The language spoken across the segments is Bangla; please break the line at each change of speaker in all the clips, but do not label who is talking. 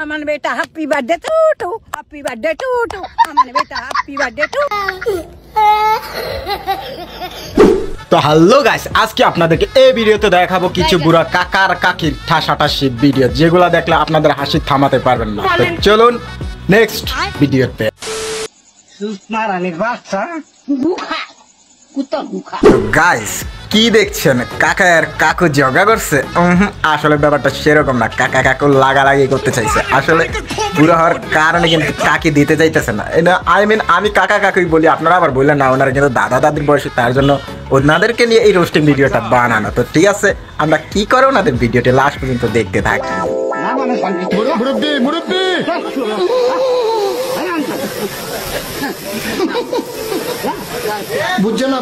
अमन बेटा happy birthday to to, happy birthday to to, Aman बेटा हैप्पी बर्थडे टू।
তো হ্যালো গাইস, আজকে আপনাদেরকে এই ভিডিওতে দেখাবো কিছু বুড়া কাকার কাকির ঠাসাঠাসি ভিডিও, যেগুলো দেখলে আপনাদের হাসি থামাতে পারবেন না। তো চলুন নেক্সট ভিডিওতে। গাইস কি দেখছেন, কাকা আর কাকু ঝগড়া করছে? আসলে ব্যাপারটা সেরকম না, কাকা কাকু লাগালাগি করতে চাইছে। আসলে বুড়ো হওয়ার কারণে কিন্তু কাকি দিতে চাইতেছে না। আই মিন আমি কাকা কাকুই বলি, আপনারা আবার বললেন না, ওনারা কিন্তু দাদা দাদির বয়সে, তার জন্য ওনাদেরকে নিয়ে এই রোস্টিং ভিডিওটা বানানো। তো ঠিক আছে, আমরা কি করে ওনাদের ভিডিওটি লাস্ট পর্যন্ত দেখতে থাকি। বুঝছে না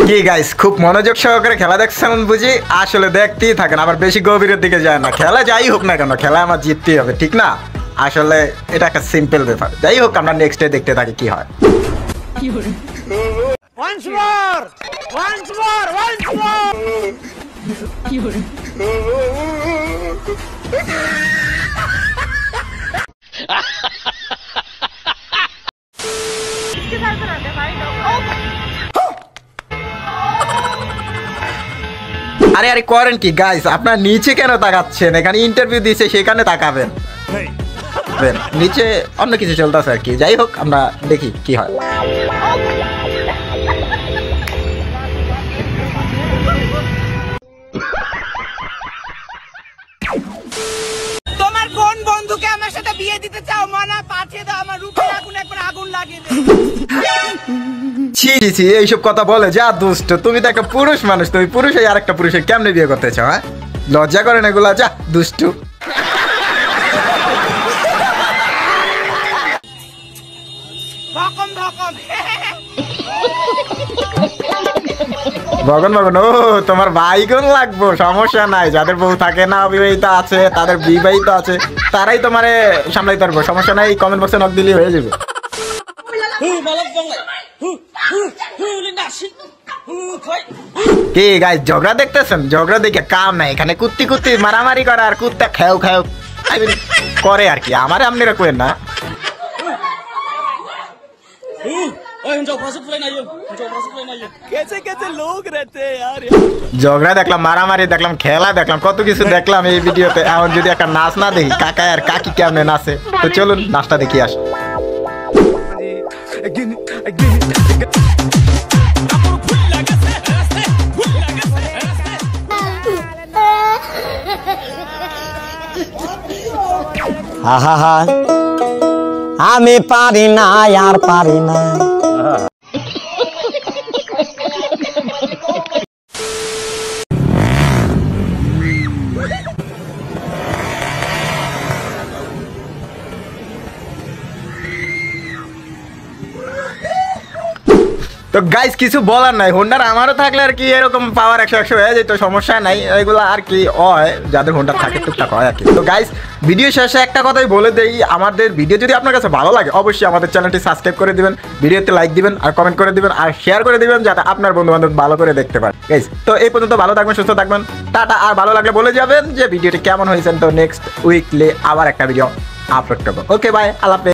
কি গাইস, খুব মনোযোগ সহকারে খেলা দেখছেন বুঝি? আসলে দেখতেই থাকেন, আবার বেশি গভীরের দিকে যায় না। খেলা যাই হোক না কেন, খেলা আমার জিততেই হবে, ঠিক না? আসলে এটা একটা সিম্পল ব্যাপার। যাই হোক, আমরা নেক্সট ডে দেখতে থাকি কি হয়। আরে আরে করেন কি গাইস, আপনার নিচে কেন তাকাচ্ছেন? এখানে ইন্টারভিউ দিয়েছে, সেখানে তাকাবেন। নিচে অন্য কিছু চলতেছে আর কি। যাই হোক, আমরা দেখি কি হয়।
তোমার কোন বন্ধুকে আমার সাথে বিয়ে দিতে চাও? মানা পাঠিয়ে দাও, আমার রূপে আগুন একবার আগুন লাগিয়ে দাও।
ছি ছি, এইসব কথা বলে যা দুষ্ট। তুমি তো একটা পুরুষ মানুষ, তুমি পুরুষ আর একটা পুরুষের কেমনে বিয়ে করতে চাও? হ্যাঁ, লজ্জা করেন এগুলা? যা দুষ্টু। ভগন ও তোমার ভাই কোন লাগবো, সমস্যা নাই। যাদের বউ থাকে না, অবিবাহিত আছে, তাদের বিবাহিত আছে, তারাই তোমারে সামলাইতে পারবো, সমস্যা নাই। কমেন্ট বক্সে নক দিলেই হয়ে যাবে। কি গাইস, ঝগড়া দেখতেছেন? ঝগড়া দেখে কাম নাই, এখানে কুত্তি কুত্তি মারামারি করে আর কুত্তা খেও খেও করে আর কি। আমার আপনারা কইেন না। ঝগড়া দেখলাম, মারামারি দেখলাম, খেলা দেখলাম, কত কিছু দেখলাম এই ভিডিওতে। এখন যদি একটা নাচ না দেখি, কাকা আর কাকি কেমনে নাচে, তো চলুন নাচটা দেখি আসি।
আমি পারি না, আর পারি না।
তো গাইস কিছু বলার নাই, হোন্ডার আমারও থাকলে আর কি এরকম পাওয়ার 100 হয়ে যেত, সমস্যা নাই। এগুলো আর কি হয়, যাদের হোন্ডার থাকে টুকটাক হয় আর কি। তো গাইস ভিডিও শেষে একটা কথাই বলে দেই, আমাদের ভিডিও যদি আপনার কাছে ভালো লাগে, অবশ্যই আমাদের চ্যানেলটি সাবস্ক্রাইব করে দিবেন, ভিডিওতে লাইক দিবেন, আর কমেন্ট করে দিবেন, আর শেয়ার করে দিবেন, যাতে আপনার বন্ধু বান্ধব ভালো করে দেখতে পারে। গাইস তো এই পর্যন্ত ভালো থাকবেন, সুস্থ থাকবেন, টাটা। আর ভালো লাগলে বলে যাবেন যে ভিডিওটি কেমন হয়েছে। তো নেক্সট উইকলি আবার একটা ভিডিও আপলোড করবো। ওকে বাই, আল্লাহ হাফেজ।